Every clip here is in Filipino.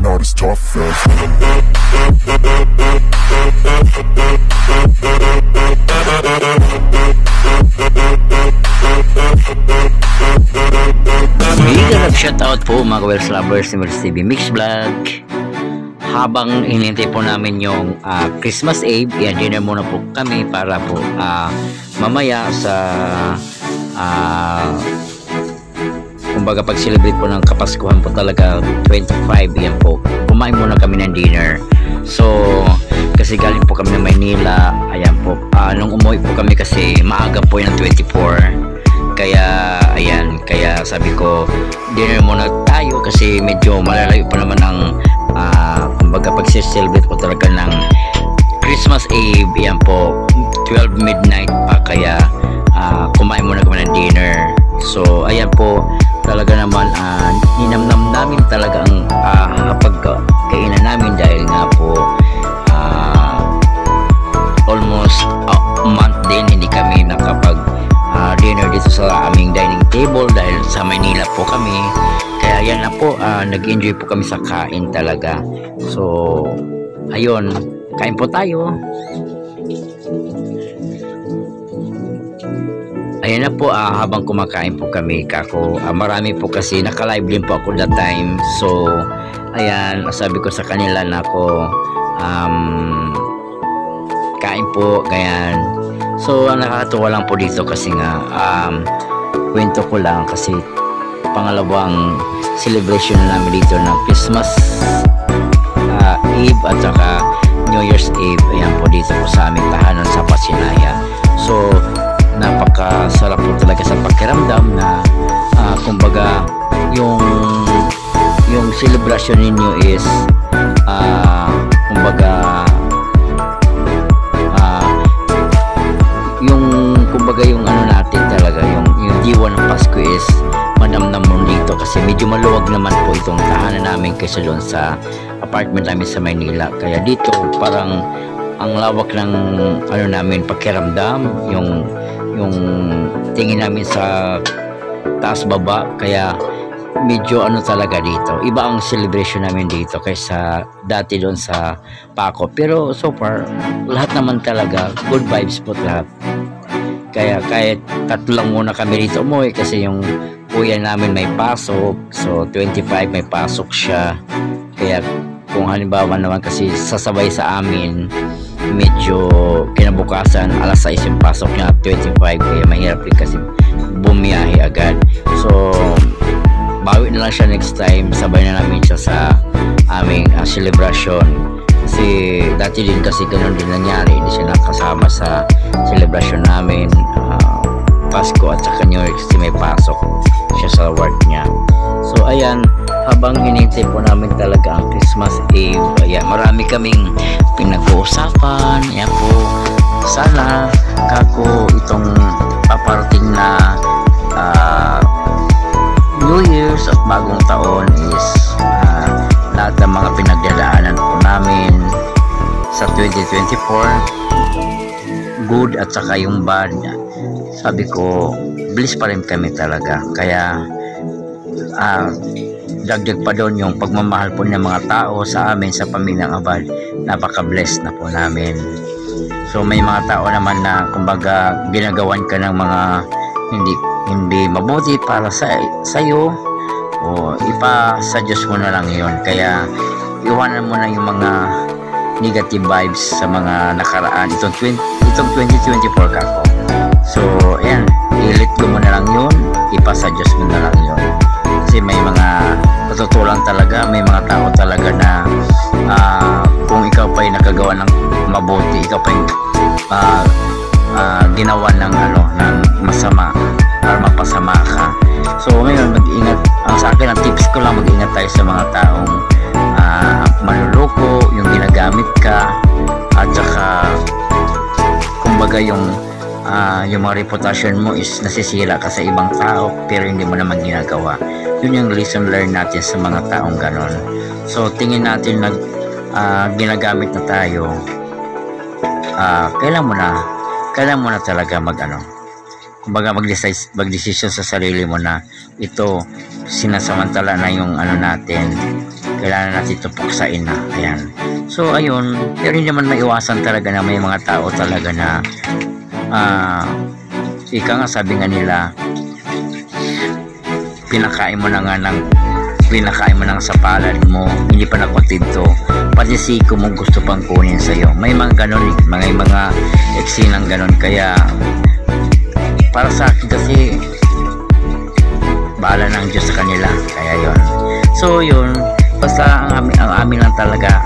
all this tough fast. Mega shoutout po mga Wells Lovers ni Wells TV Mix Vlog. Habang hinintay po namin yung Christmas Eve, dinner muna po kami para po mamaya sa kumbaga pag-celebrate po ng Kapaskuhan po talaga 25, yan po, kumain muna kami ng dinner. So kasi galing po kami ng Maynila, ayan po, nung umuwi po kami kasi maaga po yung 24, kaya ayan, kaya sabi ko dinner muna tayo kasi medyo malalayo pa naman ang kumbaga pag-celebrate po talaga ng Christmas Eve, yan po 12 midnight pa, kaya kumain muna kami ng dinner. So ayan po, talaga naman ninamnam namin talaga ang pagkainan namin dahil nga po almost a month din hindi kami nakapag dinner dito sa aming dining table dahil sa Maynila po kami. Kaya yan na po, nag-enjoy po kami sa kain talaga. So ayun, kain po tayo. Ayan na po, habang kumakain po kami kako, marami po kasi naka-live din po ako that time. So ayan, sabi ko sa kanila na ako kain po, ganyan. So nakakatuwa lang po dito kasi nga kwento ko lang kasi pangalawang celebration na namin dito ng Christmas Eve at saka New Year's Eve, ayan po dito po sa aming tahanan sa Pasinaya. So napakasarap po talaga sa pakiramdam na kumbaga yung celebration ninyo is kumbaga yung ano natin talaga, yung diwa ng Pasko is madamdam mo dito kasi medyo maluwag naman po itong tahanan namin kaysa doon sa apartment namin sa Maynila. Kaya dito parang ang lawak ng ano namin pakiramdam, yung tingin namin sa taas baba, kaya medyo ano talaga dito, iba ang celebration namin dito kaysa dati doon sa Paco. Pero so far lahat naman talaga good vibes po lahat. Kaya kahit tatlo lang muna kami dito umuwi kasi yung kuya namin may pasok, so 25 may pasok siya. Kaya kung halimbawa naman kasi sasabay sa amin, medyo kinabukasan alas 6 yung pasok niya at 25, kaya mahirap din kasi bumiyahe agad. So bawi na lang siya next time, sabay na namin siya sa aming celebration. Kasi dati din kasi ganun din nangyari, hindi siya nakasama sa celebration namin Pasko at saka New Year kasi may pasok siya sa work niya. So ayan, habang hinintay po namin talaga ang Christmas Eve, ayan, marami kaming pinag-uusapan. Ayan po, sana kako itong paparating na New Year's at bagong taon is lahat ng mga pinagdadaanan po namin sa 2024, good at saka yung bad, sabi ko bliss pa rin kami talaga. Kaya dagdag pa doon yung pagmamahal po ng mga tao sa amin sa pamilyang Abad, napaka-blessed na po namin. So may mga tao naman na kumbaga ginagawan ka ng mga hindi mabuti para sa iyo, o sa Diyos mo na lang yun. Kaya iwanan mo na yung mga negative vibes sa mga nakaraan itong 2024 kako. So ayan, i-let go mo na lang yun, sa Diyos mo na lang yun. Kasi may mga natutulang talaga, may mga tao talaga na kung ikaw pa'y nakagawa ng mabuti, ikaw pa'y ginawa ng ng masama para mapasama ka. So ngayon mag-ingat, sa akin ang tips ko lang, mag-ingat tayo sa mga taong manluloko, yung ginagamit ka, at saka kumbaga yung mga reputasyon mo is nasisira ka sa ibang tao pero hindi mo naman ginagawa. Yun yung lesson learned natin sa mga taong ganon. So tingin natin na ginagamit na tayo, kailan mo na talaga kumbaga mag-decision sa sarili mo na ito sinasamantala na yung natin, kailangan natin ito puksain na. Ayan. So ayun, pero hindi naman maiwasan talaga na may mga tao talaga na ika nga sabi nga nila, pinakain mo ng sa palad mo, hindi pa nakotinto, pati siko mo gusto pang kunin sa'yo. May mga ganon, mga eksinang ganon. Kaya para sa akin kasi bahala ng Diyos sa kanila. Kaya yun, so yun, basta ang amin lang talaga,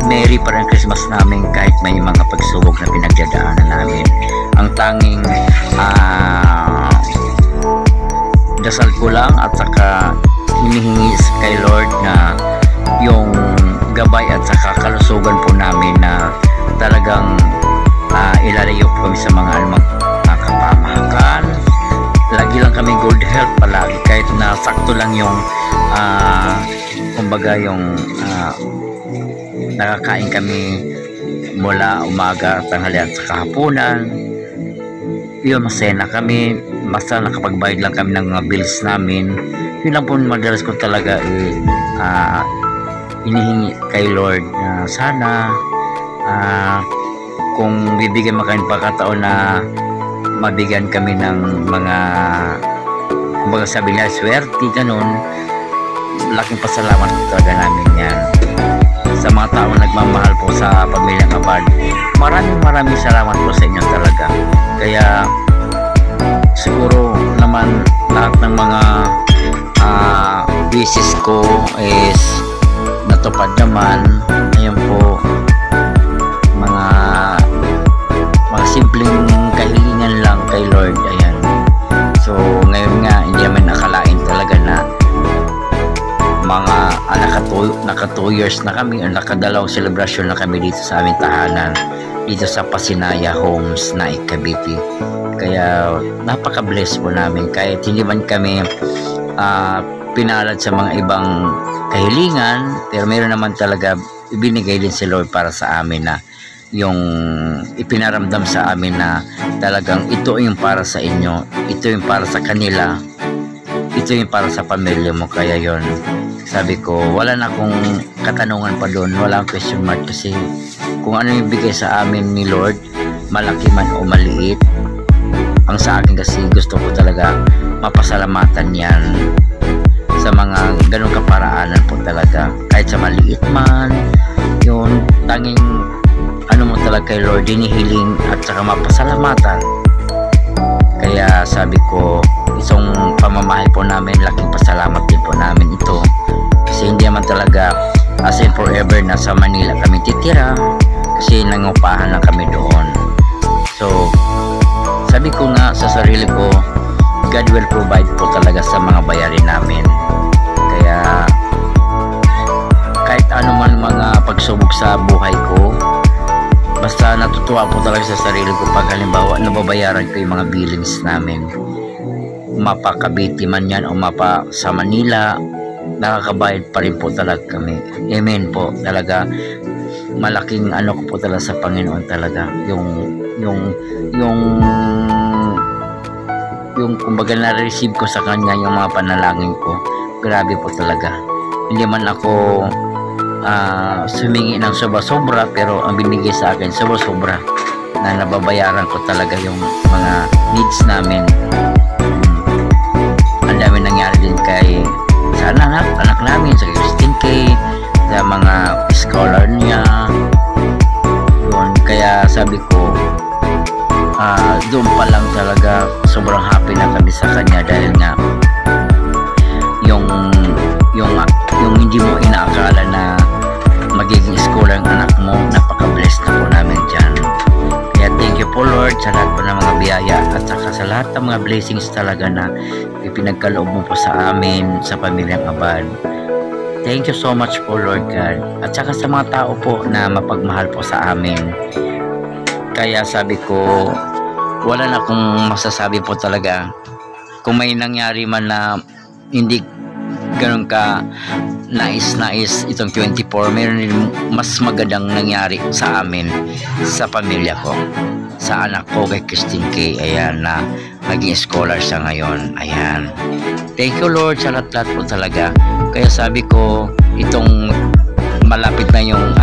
merry pa rin Christmas namin kahit may mga pagsubok na pinagdadaanan namin. Ang tanging dasal ko lang at saka hinihingi kay Lord na yung gabay at saka kalusugan po namin na talagang ilalayo po kami sa mga anumang kapamahakan. Lagi lang kami good health palagi, kahit na sakto lang yung kumbaga yung nakakain kami mula umaga, tanghali at saka hapunan. Yun, masaya na kami, basta nakapagbayad lang kami ng mga bills namin. Yun lang po madalas ko talaga inihingi kay Lord na sana kung bibigyan mo kami pagkataon na mabigyan kami ng mga kumbaga sabi nila swerte, ganun. Laking pasalamat po talaga namin yan sa mga tao nagmamahal po sa Pamilyang Abad. Maraming salamat po sa inyo talaga. Kaya siguro naman lahat ng mga wishes ko is natupad naman. Ayan po, mga simpleng kahilingan lang kay Lord. Ayan, so ngayon nga hindi naman nakalain talaga na mga naka 2 years na kami, nakadalawang celebration na kami dito sa aming tahanan dito sa Pasinaya Homes na Cavite. Kaya napaka-bless po namin kahit hindi man kami pinalad sa mga ibang kahilingan, pero meron naman talaga ibinigay din si Lord para sa amin na yung ipinaramdam sa amin na talagang ito yung para sa inyo, ito yung para sa kanila, ito yung para sa pamilya mo. Kaya yon, sabi ko wala na akong katanungan pa doon, wala akong question mark, kasi kung ano yung bigay sa amin ni Lord, malaki man o maliit, ang sa akin kasi gusto ko talaga mapasalamatan yan sa mga ganong kaparaanan po talaga, kahit sa maliit man yun. Tanging ano mo talaga kay Lord hinihiling at saka mapasalamatan. Kaya sabi ko, isang pamamahal po namin, laking pasalamat din po namin ito, kasi hindi naman talaga as in forever na sa Manila kami titira, kasi nangupahan lang kami doon. So sabi ko nga sa sarili ko, God will provide po talaga sa mga bayarin namin. Kaya kahit ano man mga pagsubok sa buhay ko, basta natutuwa po talaga sa sarili ko pag halimbawa nababayaran ko yung mga billings namin, mapa Cavite man yan o mapa sa Manila, nakakabayad pa rin po talaga kami. Amen po talaga. Malaking ano ko po talaga sa Panginoon talaga, yung kumbaga na-receive ko sa Kanya yung mga panalangin ko. Grabe po talaga. Hindi man ako sumingi ng sobra-sobra, pero ang binigay sa akin sobra-sobra na nababayaran ko talaga yung mga needs namin. Ang dami nangyari din kay sa anak namin, sa Christine K, sa mga scholar niya yun. Kaya sabi ko doon pa lang talaga sobrang happy na kami sa kanya, dahil nga yung hindi mo inaakala na magiging scholar ang anak mo, napaka-blessed na po namin dyan. Kaya thank you po Lord sa lahat po ng mga biyaya at saka sa lahat ng mga blessings talaga na ipinagkaloob mo po sa amin sa Pamilyang Abad. Thank you so much po Lord God, at saka sa mga tao po na mapagmahal po sa amin. Kaya sabi ko, wala na akong masasabi po talaga. Kung may nangyari man na hindi ganun ka nais itong 24, mayroon din mas magandang nangyari sa amin, sa pamilya ko, sa anak ko kay Christine K. Ayan, na naging scholar siya ngayon. Ayan, thank you Lord sa lahat po talaga. Kaya sabi ko, itong malapit na yung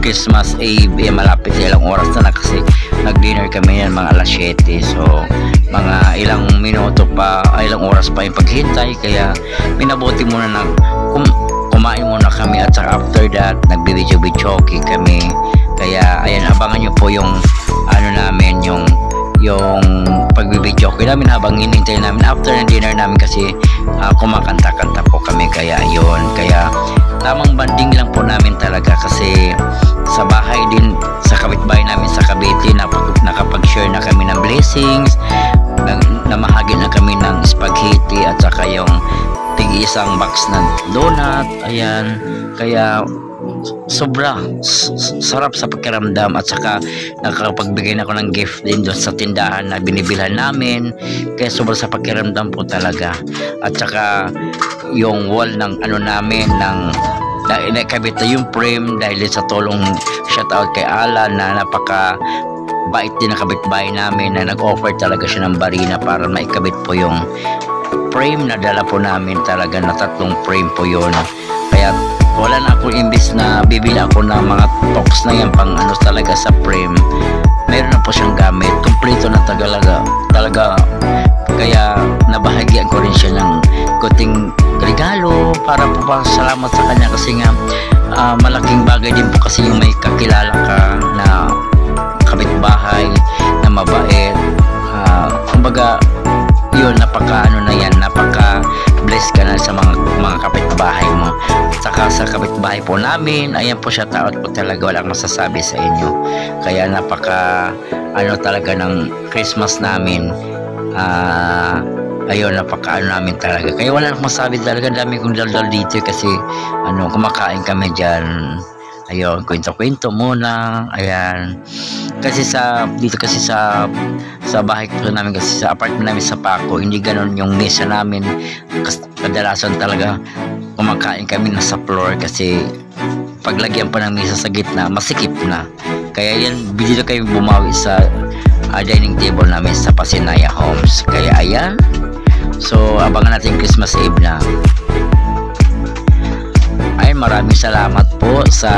Christmas Eve, malapit sa ilang oras na kasi nag-dinner kami yan mga alas 7, so mga ilang minuto pa, ilang oras pa yung paghintay, kaya minabuti muna na kumain muna kami, at saka after that nagbi-video kami. Kaya ayan, abangan nyo po yung namin, yung pagbibidyo namin habang hinintay namin after ng dinner namin, kasi kumakanta-kanta po kami. Kaya ayun, kaya tamang banding lang po namin talaga, kasi sa bahay din, sa kapitbahay namin sa Cavite, nakapag-share na kami ng blessings, namahagi na kami ng spaghetti at saka yung tig-isang box na donut. Ayan, kaya sobra sarap sa pakiramdam, at saka nakapagbigay na ako ng gift din doon sa tindahan na binibilhan namin, kaya sobra sa pakiramdam po talaga. At saka yung wall ng namin, ng nakabit na yung frame dahil sa tulong, shoutout kay Alan na napaka bait din ng kapitbahay namin, na nag-offer talaga siya ng barina para maikabit po yung frame na dala po namin, talaga na 3 frame po yun. Kaya wala na ako, imbis na bibili ako ng mga tox na yan pang talaga sa frame, meron na po siyang gamit, kompleto na talaga. Kaya nabahagian ko rin siya ng kuting regalo para po salamat sa kanya, kasi nga malaking bagay din po kasi yung may kakilala ka na kapitbahay na mabait. Kumbaga yun, napaka bless ka na sa mga kapitbahay mo. Saka sa kapitbahay po namin, ayan po siya, taot po talaga, walang masasabi sa inyo. Kaya napaka talaga ng Christmas namin. Ayun, napaka namin talaga. Kaya wala akong masabi talaga, dami kong daldal dito kasi kumakain kami dyan. Ayun, kwento-kwento muna. Ayan, kasi dito kasi sa bahay ko namin, kasi sa apartment namin sa Paco, hindi ganon yung mesa namin. Kadalasan talaga kumakain kami na sa floor, kasi paglagyan pa ng mesa sa gitna, masikip na. Kaya yan, dito kayo bumawi sa dining table namin sa Pasinaya Homes. Kaya ayan, so abangan natin Christmas Eve na. Ay, maraming salamat po sa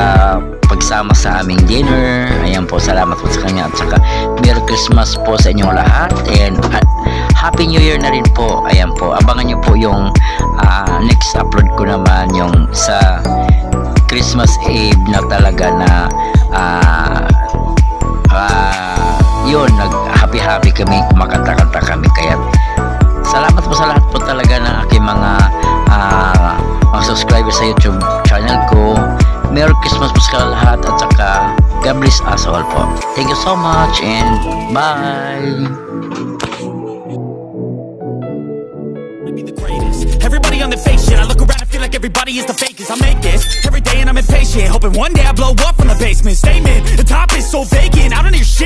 pagsama sa aming dinner. Ayan po, salamat po sa kanya, at saka Merry Christmas po sa inyong lahat, and Happy New Year na rin po. Ayan po, abangan nyo po yung next upload ko naman, yung sa Christmas Eve na talaga na yun, nag-happy kami, kumakanta-kanta kami. Kaya salamat po sa lahat po talaga ng aking mga subscribers sa YouTube channel ko. Merry Christmas po sa lahat, at saka God bless us all po. Thank you so much, and bye. Everybody on the fake shit, I look around and feel like everybody is the fakest. I make it every day and I'm impatient, hoping one day I blow up from the basement. Statement, the top is so vacant, I don't hear shit.